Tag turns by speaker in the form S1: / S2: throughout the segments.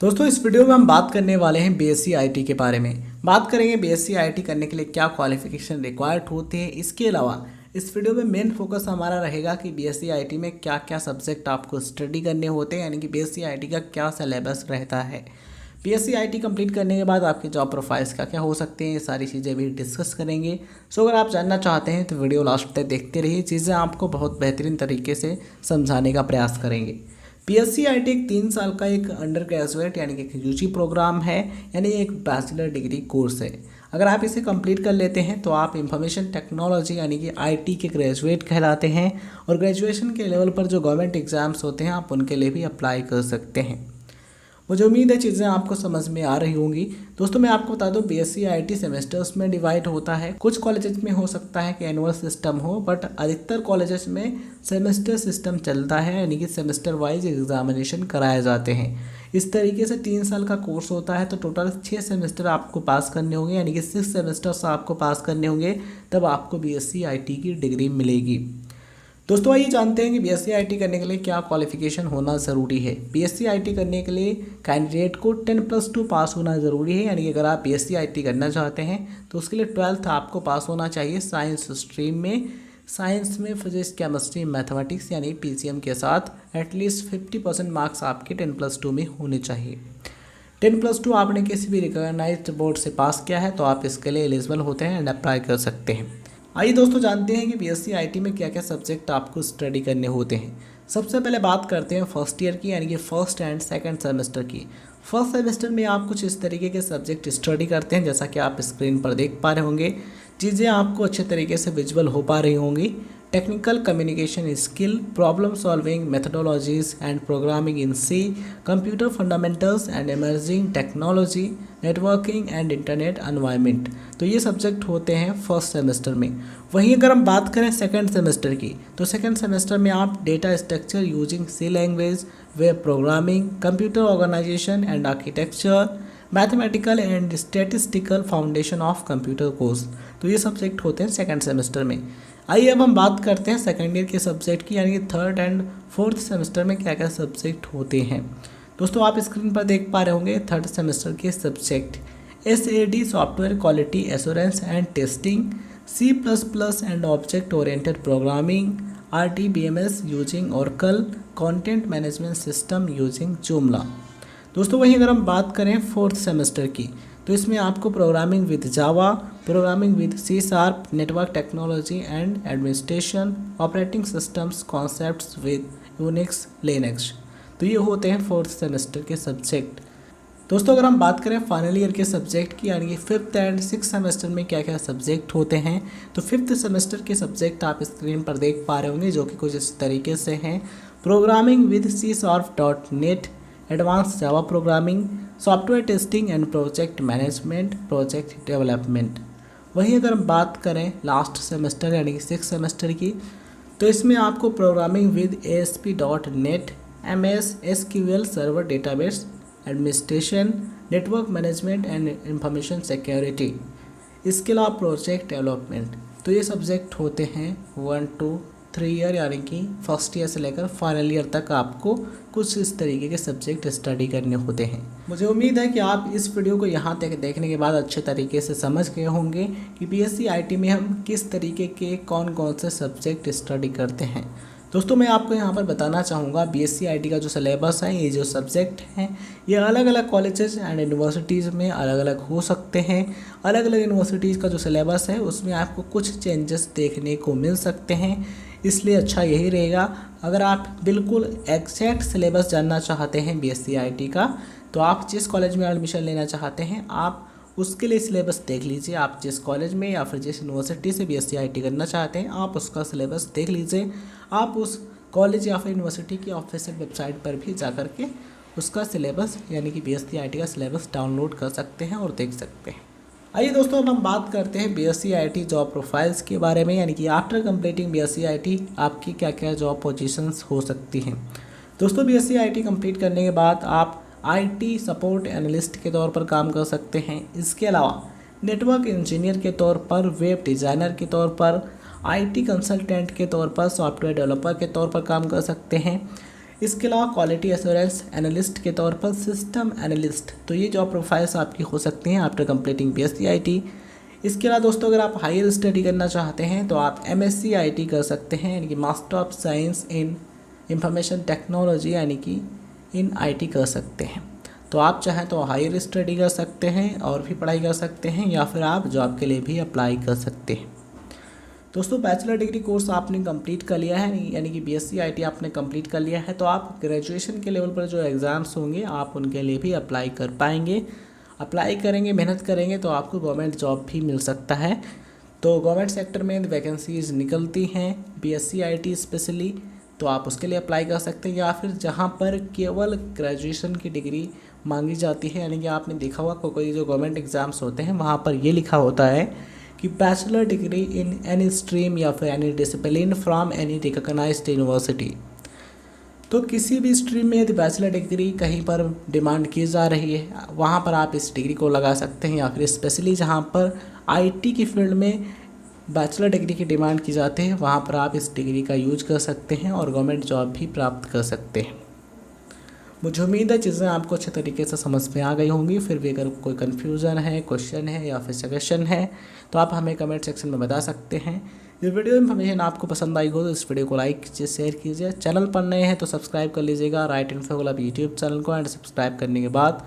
S1: दोस्तों इस वीडियो में हम बात करने वाले हैं बीएससी आईटी के बारे में। बात करेंगे बीएससी आईटी करने के लिए क्या क्वालिफिकेशन रिक्वायर्ड होते हैं। इसके अलावा इस वीडियो में मेन फोकस हमारा रहेगा कि बीएससी आईटी में क्या क्या सब्जेक्ट आपको स्टडी करने होते हैं, यानी कि बीएससी आईटी का क्या सिलेबस रहता है। बीएससी आईटी कंप्लीट करने के बाद आपके जॉब प्रोफाइल्स क्या क्या हो सकते हैं, ये सारी चीज़ें भी डिस्कस करेंगे। सो अगर आप जानना चाहते हैं तो वीडियो लास्ट तक देखते रहिए, चीज़ें आपको बहुत बेहतरीन तरीके से समझाने का प्रयास करेंगे। बीएससी आईटी एक 3 साल का एक अंडर ग्रेजुएट यानी कि एक यूजी प्रोग्राम है, यानी एक बैचलर डिग्री कोर्स है। अगर आप इसे कंप्लीट कर लेते हैं तो आप इंफॉर्मेशन टेक्नोलॉजी यानी कि आईटी के ग्रेजुएट कहलाते हैं, और ग्रेजुएशन के लेवल पर जो गवर्नमेंट एग्जाम्स होते हैं आप उनके लिए भी अप्लाई कर सकते हैं। मुझे उम्मीद है चीज़ें आपको समझ में आ रही होंगी। दोस्तों मैं आपको बता दूं बीएससी आईटी सेमेस्टर्स में डिवाइड होता है। कुछ कॉलेजेस में हो सकता है कि एनुअल सिस्टम हो, बट अधिकतर कॉलेजेस में सेमेस्टर सिस्टम चलता है, यानी कि सेमेस्टर वाइज एग्जामिनेशन कराए जाते हैं। इस तरीके से 3 साल का कोर्स होता है, तो टोटल 6 सेमेस्टर आपको पास करने होंगे, यानी कि 6 सेमेस्टर्स आपको पास करने होंगे, तब आपको बीएससी आईटी की डिग्री मिलेगी। दोस्तों आइए जानते हैं कि बीएससी आईटी करने के लिए क्या क्वालिफिकेशन होना ज़रूरी है। बीएससी आईटी करने के लिए कैंडिडेट को 10+2 पास होना ज़रूरी है, यानी कि अगर आप बीएससी आईटी करना चाहते हैं तो उसके लिए 12th आपको पास होना चाहिए साइंस स्ट्रीम में। साइंस में फिजिक्स, केमिस्ट्री, मैथमेटिक्स यानी पीसीएम के साथ एटलीस्ट 50% मार्क्स आपके 10+2 में होने चाहिए। 10+2 आपने किसी भी रिकॉग्नाइज्ड बोर्ड से पास किया है तो आप इसके लिए एलिजिबल होते हैं एंड अप्लाई कर सकते हैं। आइए दोस्तों जानते हैं कि बीएससी आईटी में क्या क्या सब्जेक्ट आपको स्टडी करने होते हैं। सबसे पहले बात करते हैं फर्स्ट ईयर की, यानी कि फर्स्ट एंड सेकंड सेमेस्टर की। फर्स्ट सेमेस्टर में आप कुछ इस तरीके के सब्जेक्ट स्टडी करते हैं, जैसा कि आप स्क्रीन पर देख पा रहे होंगे। चीज़ें आपको अच्छे तरीके से विजुअल हो पा रही होंगी। Technical communication skill, problem solving methodologies and programming in C, computer fundamentals and emerging technology, networking and internet environment. तो ये सब्जेक्ट होते हैं फर्स्ट सेमेस्टर में। वहीं अगर हम बात करें सेकंड सेमेस्टर की, तो सेकंड सेमेस्टर में आप data structure using C language, web programming, computer organisation and architecture, mathematical and statistical foundation of computer course, तो ये सब्जेक्ट होते हैं सेकंड सेमेस्टर में। आइए अब हम बात करते हैं सेकंड ईयर के सब्जेक्ट की, यानी कि थर्ड एंड फोर्थ सेमेस्टर में क्या क्या सब्जेक्ट होते हैं। दोस्तों आप स्क्रीन पर देख पा रहे होंगे थर्ड सेमेस्टर के subject SAD software quality assurance and testing, C++ and object oriented programming, RDBMS using Oracle, content management system using Joomla. दोस्तों वहीं अगर हम बात करें फोर्थ सेमेस्टर की, तो इसमें आपको programming with Java, programming with C#, network technology and administration, operating systems concepts with Unix, Linux, तो ये होते हैं फोर्थ सेमेस्टर के सब्जेक्ट। दोस्तों अगर हम बात करें फाइनल ईयर के सब्जेक्ट की, यानी कि फिफ्थ एंड सिक्स सेमेस्टर में क्या क्या सब्जेक्ट होते हैं, तो फिफ्थ सेमेस्टर के सब्जेक्ट आप स्क्रीन पर देख पा रहे होंगे, जो कि कुछ इस तरीके से हैं। Programming with C#.NET, advance Java programming, software testing and project management, project development. वहीं अगर हम बात करें लास्ट सेमेस्टर यानी कि सिक्स सेमेस्टर की, तो इसमें आपको programming with ASP.NET, MS SQL server database, administration, network management and information security, इसके अलावा प्रोजेक्ट डेवलपमेंट, तो ये सब्जेक्ट होते हैं 1 to 3 ईयर, यानी कि फर्स्ट ईयर से लेकर फाइनल ईयर तक आपको कुछ इस तरीके के सब्जेक्ट स्टडी करने होते हैं। मुझे उम्मीद है कि आप इस वीडियो को यहाँ तक देखने के बाद अच्छे तरीके से समझ गए होंगे कि बीएससी आईटी में हम किस तरीके के कौन कौन से सब्जेक्ट स्टडी करते हैं। दोस्तों मैं आपको यहाँ पर बताना चाहूँगा बीएससी आईटी का जो सिलेबस है, ये जो सब्जेक्ट हैं, ये अलग अलग कॉलेजेस एंड यूनिवर्सिटीज़ में अलग अलग हो सकते हैं। अलग अलग यूनिवर्सिटीज़ का जो सिलेबस है उसमें आपको कुछ चेंजेस देखने को मिल सकते हैं, इसलिए अच्छा यही रहेगा अगर आप बिल्कुल एग्जैक्ट सिलेबस जानना चाहते हैं बीएससी आईटी का, तो आप जिस कॉलेज में एडमिशन लेना चाहते हैं आप उसके लिए सिलेबस देख लीजिए। आप जिस कॉलेज में या फिर जिस यूनिवर्सिटी से बीएससी आईटी करना चाहते हैं आप उसका सिलेबस देख लीजिए। आप उस कॉलेज या फिर यूनिवर्सिटी की ऑफिशियल वेबसाइट पर भी जा कर के उसका सिलेबस यानी कि बीएससी आईटी का सिलेबस डाउनलोड कर सकते हैं और देख सकते हैं। आइए दोस्तों अब हम बात करते हैं बीएससी आईटी जॉब प्रोफाइल्स के बारे में, यानी कि आफ्टर कंप्लीटिंग बीएससी आईटी आपकी क्या क्या जॉब पोजीशंस हो सकती हैं। दोस्तों बीएससी आईटी कंप्लीट करने के बाद आप आईटी सपोर्ट एनालिस्ट के तौर पर काम कर सकते हैं। इसके अलावा नेटवर्क इंजीनियर के तौर पर, वेब डिज़ाइनर के तौर पर, आईटी कंसल्टेंट के तौर पर, सॉफ्टवेयर डेवलपर के तौर पर काम कर सकते हैं। इसके अलावा क्वालिटी एश्योरेंस एनालिस्ट के तौर पर सिस्टम एनालिस्ट, तो ये जॉब प्रोफाइल्स आपकी हो सकती हैं आफ्टर कंप्लीटिंग BSc IT। इसके अलावा दोस्तों अगर आप हायर स्टडी करना चाहते हैं तो आप MSc IT कर सकते हैं, यानी कि master of science in information technology यानी कि इन IT कर सकते हैं। तो आप चाहें तो हायर स्टडी कर सकते हैं और भी पढ़ाई कर सकते हैं, या फिर आप जॉब के लिए भी अप्लाई कर सकते हैं। दोस्तों बैचलर डिग्री कोर्स आपने कंप्लीट कर लिया है, यानी कि BSc IT आपने कंप्लीट कर लिया है, तो आप ग्रेजुएशन के लेवल पर जो एग्ज़ाम्स होंगे आप उनके लिए भी अप्लाई कर पाएंगे। अप्लाई करेंगे, मेहनत करेंगे तो आपको गवर्नमेंट जॉब भी मिल सकता है। तो गवर्नमेंट सेक्टर में वैकेंसीज निकलती हैं BSc IT स्पेशली, तो आप उसके लिए अप्लाई कर सकते हैं। या फिर जहाँ पर केवल ग्रेजुएशन की डिग्री मांगी जाती है, यानी कि आपने देखा होगा कोई जो गवर्नमेंट एग्ज़ाम्स होते हैं वहाँ पर ये लिखा होता है कि bachelor degree in any stream या फिर any discipline from any recognised university. तो किसी भी स्ट्रीम में यदि बैचलर डिग्री कहीं पर डिमांड की जा रही है वहाँ पर आप इस डिग्री को लगा सकते हैं, या फिर स्पेशली जहाँ पर IT की फील्ड में बैचलर डिग्री की डिमांड की जाती है वहाँ पर आप इस डिग्री का यूज कर सकते हैं और गवर्नमेंट जॉब भी प्राप्त कर सकते हैं। मुझे उम्मीद है चीज़ें आपको अच्छे तरीके से समझ में आ गई होंगी। फिर भी अगर कोई कन्फ्यूज़न है, क्वेश्चन है या फिर सजेशन है तो आप हमें कमेंट सेक्शन में बता सकते हैं। ये वीडियो इन्फॉर्मेशन आपको पसंद आई हो तो इस वीडियो को लाइक कीजिए, शेयर कीजिए। चैनल पर नए हैं तो सब्सक्राइब कर लीजिएगा right info club YouTube channel को, एंड सब्सक्राइब करने के बाद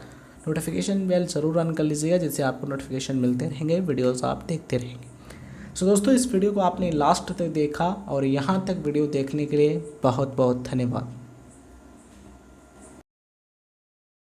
S1: नोटिफिकेशन बेल ज़रूर रन कर लीजिएगा, जिससे आपको नोटिफिकेशन मिलते रहेंगे, वीडियोज़ आप देखते रहेंगे। सो दोस्तों इस वीडियो को आपने लास्ट तक देखा और यहाँ तक वीडियो देखने के लिए बहुत बहुत धन्यवाद।